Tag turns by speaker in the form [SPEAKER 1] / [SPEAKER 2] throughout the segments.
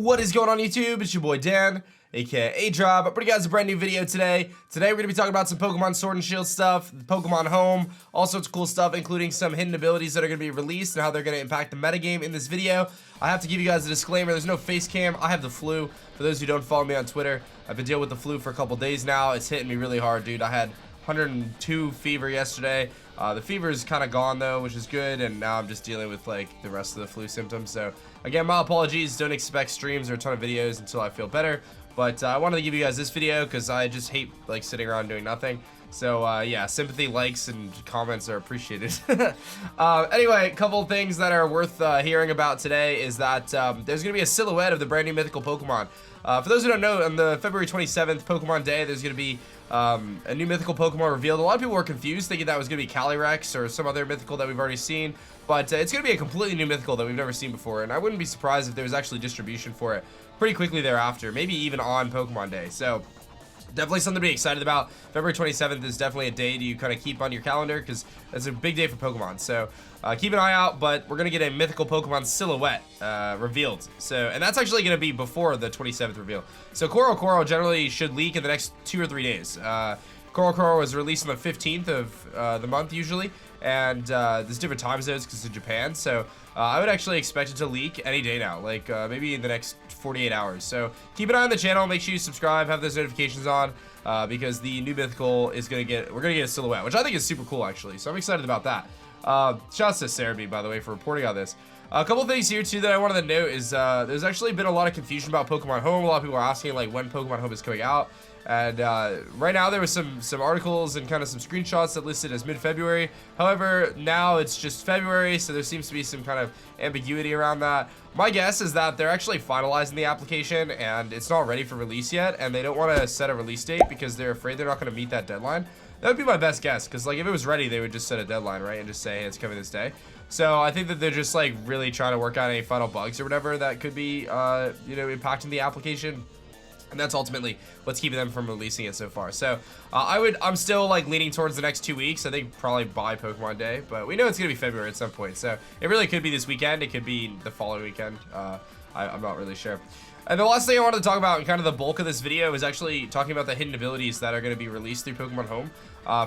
[SPEAKER 1] What is going on YouTube? It's your boy Dan, aka aDrive. I bring you guys a brand new video today. Today we're going to be talking about some Pokemon Sword and Shield stuff, Pokemon Home, all sorts of cool stuff, including some hidden abilities that are going to be released and how they're going to impact the metagame in this video. I have to give you guys a disclaimer, there's no face cam. I have the flu. For those who don't follow me on Twitter, I've been dealing with the flu for a couple days now. It's hitting me really hard, dude. I had 102 fever yesterday. The fever is kind of gone though, which is good, and now I'm just dealing with like the rest of the flu symptoms. So again, my apologies. Don't expect streams or a ton of videos until I feel better. But I wanted to give you guys this video because I just hate like sitting around doing nothing. So yeah, sympathy, likes, and comments are appreciated. Anyway, a couple of things that are worth hearing about today is that there's going to be a silhouette of the brand new mythical Pokemon. For those who don't know, on the February 27th Pokemon Day, there's going to be a new mythical Pokemon revealed. A lot of people were confused, thinking that was going to be Calyrex or some other mythical that we've already seen. But it's going to be a completely new mythical that we've never seen before. And I wouldn't be surprised if there was actually distribution for it pretty quickly thereafter, maybe even on Pokemon Day. So definitely something to be excited about. February 27th is definitely a day to kind of keep on your calendar because it's a big day for Pokemon. So keep an eye out, but we're going to get a mythical Pokemon Silhouette revealed. And that's actually going to be before the 27th reveal. So Corocoro generally should leak in the next 2 or 3 days. Corocoro was released on the 15th of the month usually, and there's different time zones because it's in Japan. So I would actually expect it to leak any day now, like maybe in the next 48 hours. So keep an eye on the channel, make sure you subscribe, have those notifications on, because the new mythical is we're gonna get a silhouette, which I think is super cool actually. So I'm excited about that. Shouts to Cerebi, by the way, for reporting on this. A couple things here too that I wanted to note is there's actually been a lot of confusion about Pokemon Home. A lot of people are asking like when Pokemon Home is coming out. And right now there was some articles and kind of some screenshots that listed as mid-February. However, now it's just February, so there seems to be some kind of ambiguity around that. My guess is that they're actually finalizing the application and it's not ready for release yet, and they don't want to set a release date because they're afraid they're not going to meet that deadline. That would be my best guess, because like if it was ready, they would just set a deadline, right, and just say, hey, it's coming this day. So I think that they're just like really trying to work out any final bugs or whatever that could be, you know, impacting the application. And that's ultimately what's keeping them from releasing it so far. So I'm still like leaning towards the next 2 weeks. I think probably by Pokemon Day, but we know it's gonna be February at some point. So it really could be this weekend. It could be the following weekend. I'm not really sure. And the last thing I wanted to talk about, and kind of the bulk of this video, is actually talking about the hidden abilities that are going to be released through Pokemon Home.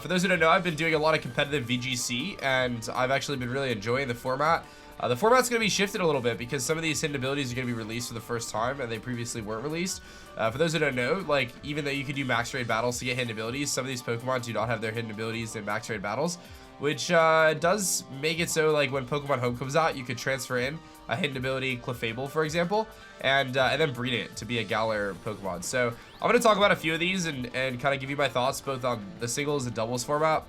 [SPEAKER 1] For those who don't know, I've been doing a lot of competitive VGC, and I've actually been really enjoying the format. The format's going to be shifted a little bit because some of these hidden abilities are going to be released for the first time, and they previously weren't released. For those who don't know, like even though you could do max raid battles to get hidden abilities, some of these Pokemon do not have their hidden abilities in max raid battles, which does make it so like when Pokemon Home comes out, you could transfer in a hidden ability, Clefable, for example, and then breed it to be a Galar Pokemon. So I'm going to talk about a few of these and kind of give you my thoughts both on the singles and doubles format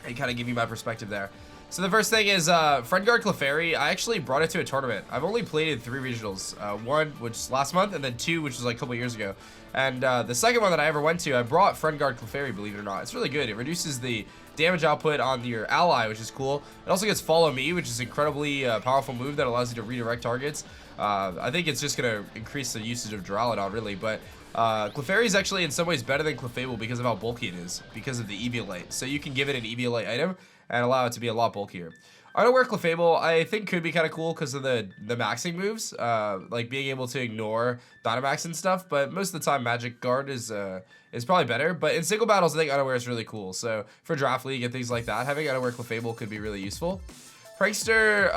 [SPEAKER 1] and kind of give you my perspective there. So the first thing is Friendguard Clefairy. I actually brought it to a tournament. I've only played in 3 regionals. One, which was last month, and then 2, which was like a couple years ago. And the second one that I ever went to, I brought Friendguard Clefairy, believe it or not. It's really good. It reduces the damage output on your ally, which is cool. It also gets Follow Me, which is an incredibly powerful move that allows you to redirect targets. I think it's just going to increase the usage of Duraludon, really. But Clefairy is actually in some ways better than Clefable because of how bulky it is, because of the Eviolite. So you can give it an Eviolite item and allow it to be a lot bulkier. Unaware Clefable, I think could be kind of cool because of the maxing moves, like being able to ignore Dynamax and stuff, but most of the time Magic Guard is probably better. But in single battles, I think Unaware is really cool. So for Draft League and things like that, having Unaware Clefable could be really useful. Prankster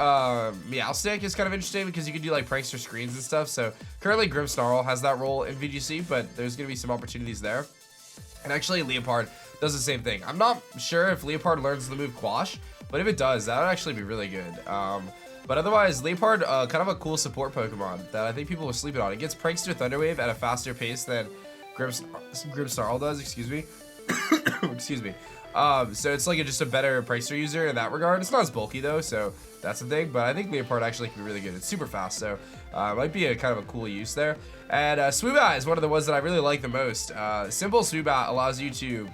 [SPEAKER 1] Meowstic is kind of interesting because you can do like Prankster screens and stuff. So currently Grimmsnarl has that role in VGC, but there's going to be some opportunities there. And actually Leopard does the same thing. I'm not sure if Leopard learns the move Quash, but if it does, that would actually be really good. But otherwise, Leopard, kind of a cool support Pokemon that I think people are sleeping on. It gets Prankster Thunderwave at a faster pace than Grimmsnarl does, excuse me. Excuse me. So it's like just a better Prankster user in that regard. It's not as bulky though, so that's the thing. But I think Leopard actually can be really good. It's super fast, so might be a kind of a cool use there. And Swoobat is one of the ones that I really like the most. Simple Swoobat allows you to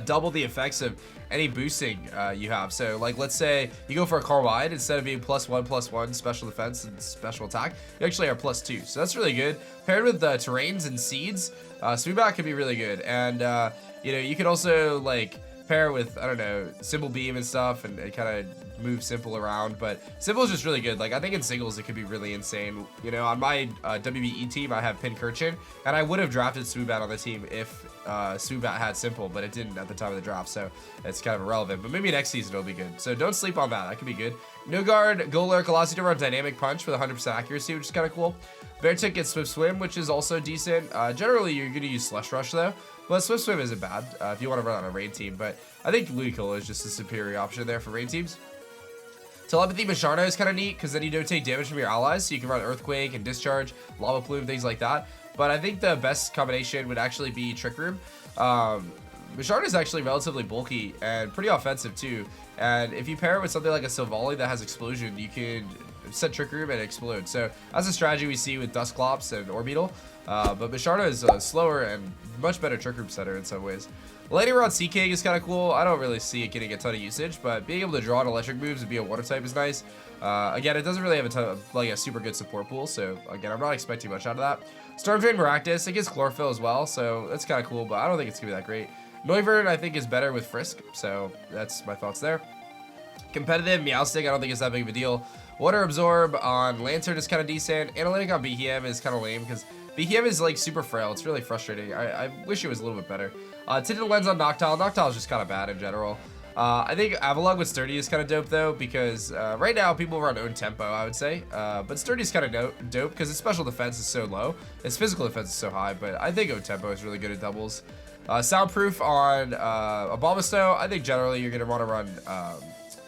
[SPEAKER 1] double the effects of any boosting you have. So like let's say you go for a Carwide, instead of being +1/+1 special defense and special attack, you actually are +2. So that's really good. Paired with terrains and seeds, Swoobat can be really good. And you know, you could also like pair it with, I don't know, Simple Beam and stuff, and kind of move Simple around. But Simple is just really good. Like, I think in singles it could be really insane. You know, on my WBE team, I have Pincurchin, and I would have drafted Swoobat on the team if Swoobat had Simple, but it didn't at the time of the draft, so it's kind of irrelevant. But maybe next season it'll be good. So don't sleep on that. That could be good. No Guard, GhostLocke allows you to run Dynamic Punch with 100% accuracy, which is kind of cool. Beartick gets Swift Swim, which is also decent. Generally, you're going to use Slush Rush, though. But Swift Swim isn't bad if you want to run on a raid team. But I think Ludicolo is just a superior option there for raid teams. Telepathy Macharna is kind of neat, because then you don't take damage from your allies. So you can run Earthquake and Discharge, Lava Plume, things like that. But I think the best combination would actually be Trick Room. Macharna is actually relatively bulky and pretty offensive, too. And if you pair it with something like a Silvally that has Explosion, you can set Trick Room and explode. So that's a strategy we see with Dusclops and Orbeetle. But Macharna is slower and much better Trick Room setter in some ways. Lightning Rod Sea King is kind of cool. I don't really see it getting a ton of usage, but being able to draw on electric moves and be a water type is nice. Again, it doesn't really have a ton of, like, a super good support pool, so again, I'm not expecting much out of that. Storm Drain Maractus, it gets Chlorophyll as well, so that's kind of cool, but I don't think it's gonna be that great. Noivern, I think, is better with Frisk, so that's my thoughts there. Competitive Meowstic, I don't think it's that big of a deal. Water Absorb on Lantern is kind of decent. Analytic on Behem is kind of lame, because Behem is, like, super frail. It's really frustrating. I wish it was a little bit better. Tinted Lens on Noctowl. Noctowl is just kind of bad in general. I think Avalugg with Sturdy is kind of dope, though, because right now people run Own Tempo, I would say. But Sturdy is kind of dope because its special defense is so low. Its physical defense is so high, but I think Own Tempo is really good at doubles. Soundproof on Abomasnow. I think generally you're going to want to run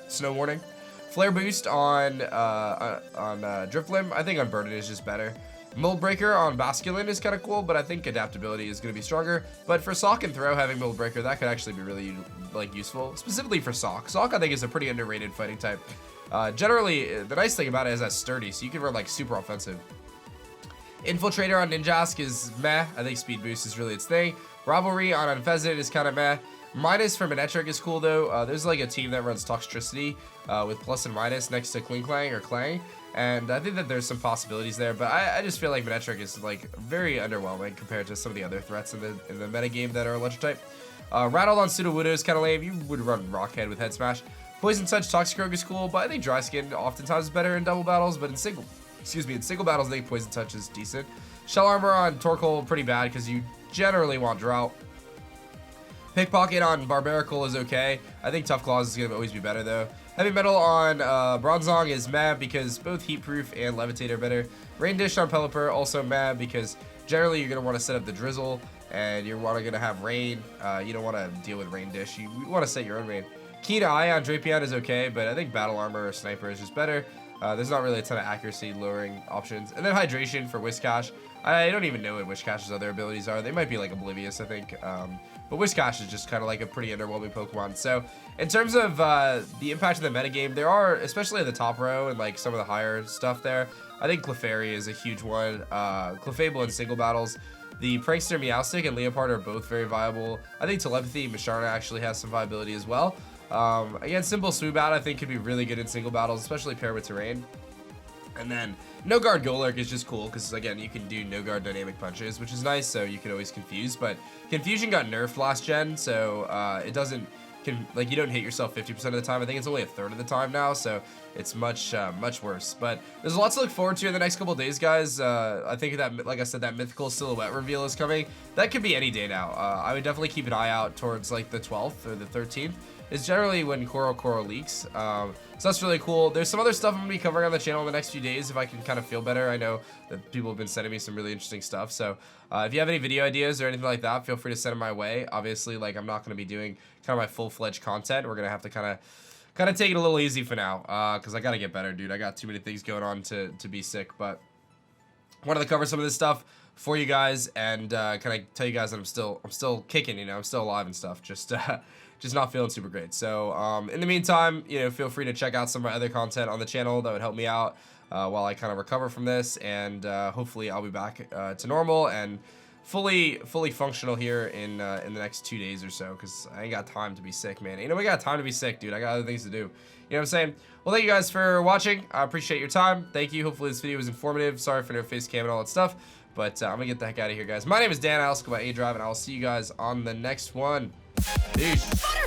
[SPEAKER 1] Snow Warning. Flare Boost on Drifblim. I think Unburden is just better. Mold Breaker on Basculin is kind of cool, but I think Adaptability is going to be stronger. But for Sock and Throw, having Mold Breaker, that could actually be really, like, useful. Specifically for Sock. Sock, I think, is a pretty underrated fighting type. Generally, the nice thing about it is that it's sturdy, so you can run, like, super offensive. Infiltrator on Ninjask is meh. I think Speed Boost is really its thing. Rivalry on Unfezant is kind of meh. Minus for Manectric is cool, though. There's, like, a team that runs Toxtricity with plus and minus next to Klinklang or Clang. And I think that there's some possibilities there, but I just feel like Manectric is, like, very underwhelming compared to some of the other threats in the metagame that are electric type. Rattled on Sudowoodo is kind of lame. You would run Rockhead with Head Smash. Poison Touch Toxicroak is cool, but I think Dry Skin oftentimes is better in double battles, but in single battles, I think Poison Touch is decent. Shell Armor on Torkoal, pretty bad because you generally want Drought. Pickpocket on Barbaracle is okay. I think Tough Claws is going to always be better, though. Heavy Metal on Bronzong is meh because both Heat Proof and Levitate are better. Rain Dish on Pelipper, also meh because generally you're going to want to set up the Drizzle and you're going to have Rain. You don't want to deal with Rain Dish. You want to set your own Rain. Keen Eye on Drapion is okay, but I think Battle Armor or Sniper is just better. There's not really a ton of accuracy lowering options. And then Hydration for Whiscash. I don't even know what Whiscash's other abilities are. They might be, like, Oblivious, I think. But Whiscash is just kind of like a pretty underwhelming Pokemon. So in terms of the impact of the metagame, there are, especially at the top row and, like, some of the higher stuff there, I think Clefairy is a huge one. Clefable in single battles. The Prankster Meowstic and Leopard are both very viable. I think Telepathy Macharna actually has some viability as well. Again, Simple Swoobat I think could be really good in single battles, especially paired with Terrain. And then No Guard GhostLocke is just cool because, again, you can do No Guard Dynamic Punches, which is nice, so you can always confuse. But Confusion got nerfed last gen, so it doesn't, like, you don't hit yourself 50% of the time. I think it's only a third of the time now, so it's much worse. But there's lots to look forward to in the next couple of days, guys. I think that, like I said, that Mythical Silhouette reveal is coming. That could be any day now. I would definitely keep an eye out towards, like, the 12th or the 13th. It's generally when Corocoro leaks. So that's really cool. There's some other stuff I'm going to be covering on the channel in the next few days if I can kind of feel better. I know that people have been sending me some really interesting stuff. So if you have any video ideas or anything like that, feel free to send them my way. Obviously, like, I'm not going to be doing kind of my full-fledged content. We're going to have to kind of take it a little easy for now because I got to get better, dude. I got too many things going on to be sick. But I wanted to cover some of this stuff for you guys and kind of tell you guys that I'm still kicking, you know, I'm still alive and stuff. Just not feeling super great. So in the meantime, you know, feel free to check out some of my other content on the channel. That would help me out while I kind of recover from this, and hopefully I'll be back to normal and fully functional here in the next 2 days or so, because I ain't got time to be sick, man. You know, we got time to be sick, dude. I got other things to do. You know what I'm saying? Well, thank you guys for watching. I appreciate your time. Thank you. Hopefully this video was informative. Sorry for no face cam and all that stuff, but I'm gonna get the heck out of here, guys. My name is Dan. I also go by aDrive, and I'll see you guys on the next one. Peace.